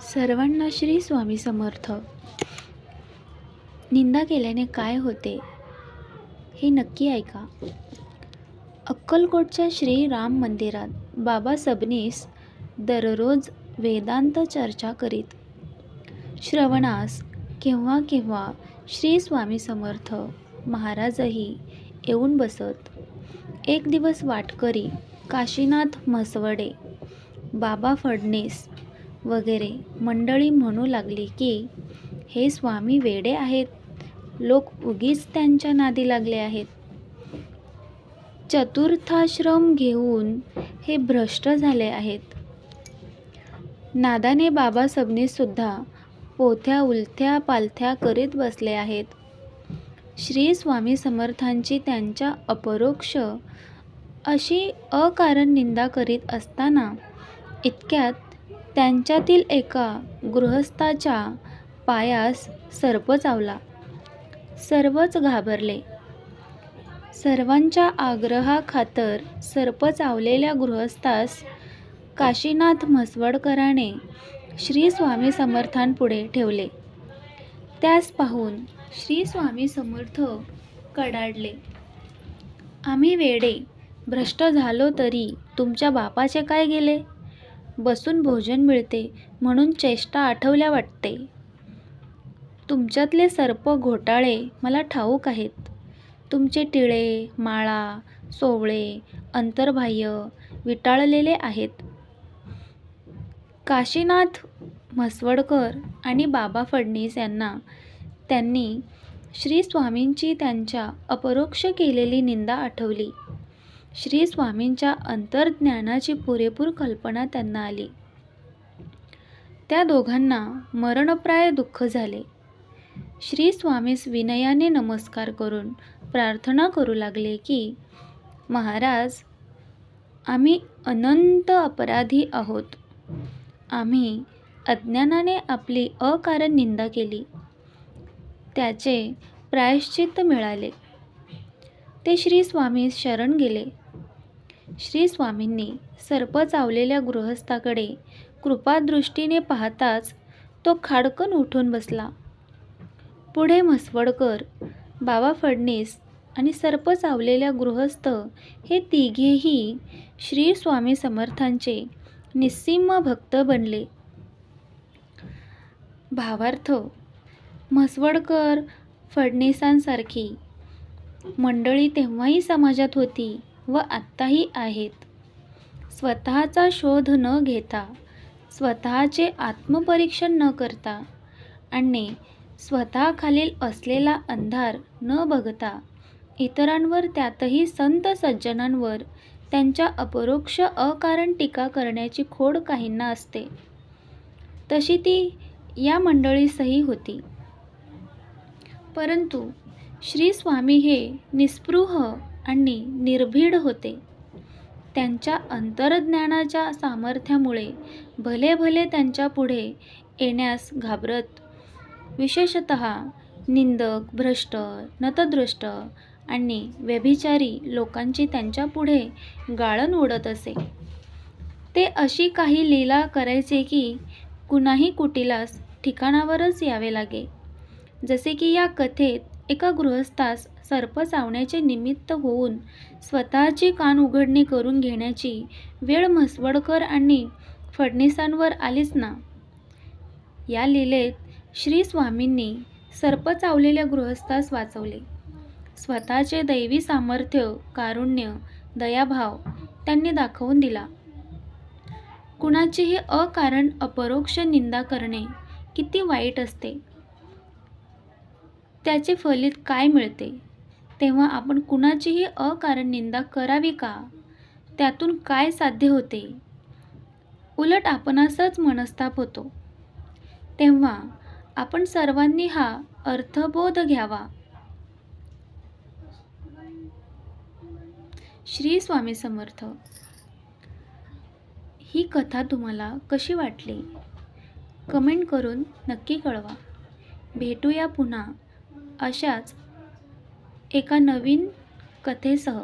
सर्वांना श्री स्वामी समर्थ. निंदा केल्याने काय होते हे नक्की ऐका. अक्कलकोटच्या श्री राम मंदिरात बाबा सबनीस दररोज वेदांत चर्चा करीत. श्रवणास केव्हा केव्हा श्री स्वामी समर्थ महाराजही येऊन बसत. एक दिवस वाटकरी काशीनाथ म्हसवडे, बाबा फडणीस वगैरे मंडळी म्हणू लागली की हे स्वामी वेडे आहेत, लोक उगीच त्यांच्या नादी लागले आहेत. चतुर्थाश्रम घेऊन हे भ्रष्ट झाले आहेत. नादाने बाबा सबनीस सुद्धा पोथ्या उलथ्या पालथ्या करीत बसले आहेत. श्री स्वामी समर्थांची त्यांच्या अपरोक्ष अशी अकारण निंदा करीत असताना इतक्यात त्यांच्यातील एका गृहस्थाच्या पायास सर्प चावला. सर्वच घाबरले. सर्वांच्या आग्रहाखातर सर्प चावलेल्या गृहस्थास काशीनाथ म्हसवडकराने श्री स्वामी समर्थांपुढे ठेवले. त्यास पाहून श्री स्वामी समर्थ कडाडले. आम्ही वेडे भ्रष्ट झालो तरी तुमच्या बापाचे काय गेले? बसून भोजन मिळते म्हणून चेष्टा आठवल्या वाटते. तुमच्यातले सर्प घोटाळे मला ठाऊक आहेत. तुमचे टिळे, माळा, सोवळे अंतर्बाह्य विटाळलेले आहेत. काशीनाथ म्हसवडकर आणि बाबा फडणीस यांना त्यांनी श्री स्वामींची त्यांच्या अपरोक्ष केलेली निंदा आठवली. श्री स्वामींच्या अंतर्ज्ञानाची पुरेपूर कल्पना त्यांना आली. त्या दोघांना मरणप्राय दुःख झाले. श्री स्वामीस विनयाने नमस्कार करून प्रार्थना करू लागले की महाराज, आम्ही अनंत अपराधी आहोत. आम्ही अज्ञानाने आपली अकारण निंदा केली. त्याचे प्रायश्चित्त मिळाले. ते श्री स्वामी शरण गेले. श्री स्वामींनी सर्प चावलेल्या गृहस्थाकडे कृपादृष्टीने पाहताच तो खाडकन उठून बसला. पुढे म्हसवडकर, बाबा फडणीस आणि सर्प चावलेल्या गृहस्थ हे तिघेही श्री स्वामी समर्थांचे निस्सीम भक्त बनले. भावार्थ, म्हसवडकर फडणीसांसारखी मंडळी तेव्हाही समाजात होती व आत्ताही आहेत. स्वतःचा शोध न घेता, स्वतःचे आत्मपरीक्षण न करता आणि स्वतःखालील असलेला अंधार न बघता इतरांवर, त्यातही संत सज्जनांवर त्यांच्या अपरोक्ष अकारण टीका करण्याची खोड काहींना असते. तशी ती या मंडळीसही होती. परंतु श्री स्वामी हे निस्पृह आणि निर्भीड होते. त्यांच्या अंतर्ज्ञानाच्या सामर्थ्यामुळे भले भले त्यांच्या पुढे येण्यास घाबरत. विशेषतः निंदक, भ्रष्ट, नतदृष्ट आणि व्यभिचारी लोकांची त्यांच्या पुढे गाळण उडत असे. ते अशी काही लीला करायचे की कुणाही कुटिलास ठिकाणावरच यावे लागे. जसे की या कथेत एका गृहस्थास सर्प चावण्याचे निमित्त होऊन स्वतःची कान उघडणी करून घेण्याची वेळ म्हसवडकर आणि फडणीसांवर आलीच ना. या लीलेत श्री स्वामींनी सर्प चावलेल्या गृहस्थास वाचवले. स्वतःचे दैवी सामर्थ्य, कारुण्य, दयाभाव त्यांनी दाखवून दिला. कुणाचीही अकारण अपरोक्ष निंदा करणे किती वाईट असते, त्याचे फलित काय मिळते, तेव्हा आपण कुणाचीही अकारण निंदा करावी का? त्यातून काय साध्य होते? उलट आपणासच मनस्ताप होतो. तेव्हा आपण सर्वांनी हा अर्थबोध घ्यावा. श्री स्वामी समर्थ. ही कथा तुम्हाला कशी वाटली? कमेंट करून नक्की कळवा. भेटूया पुन्हा अशाच एका नवीन कथेसह.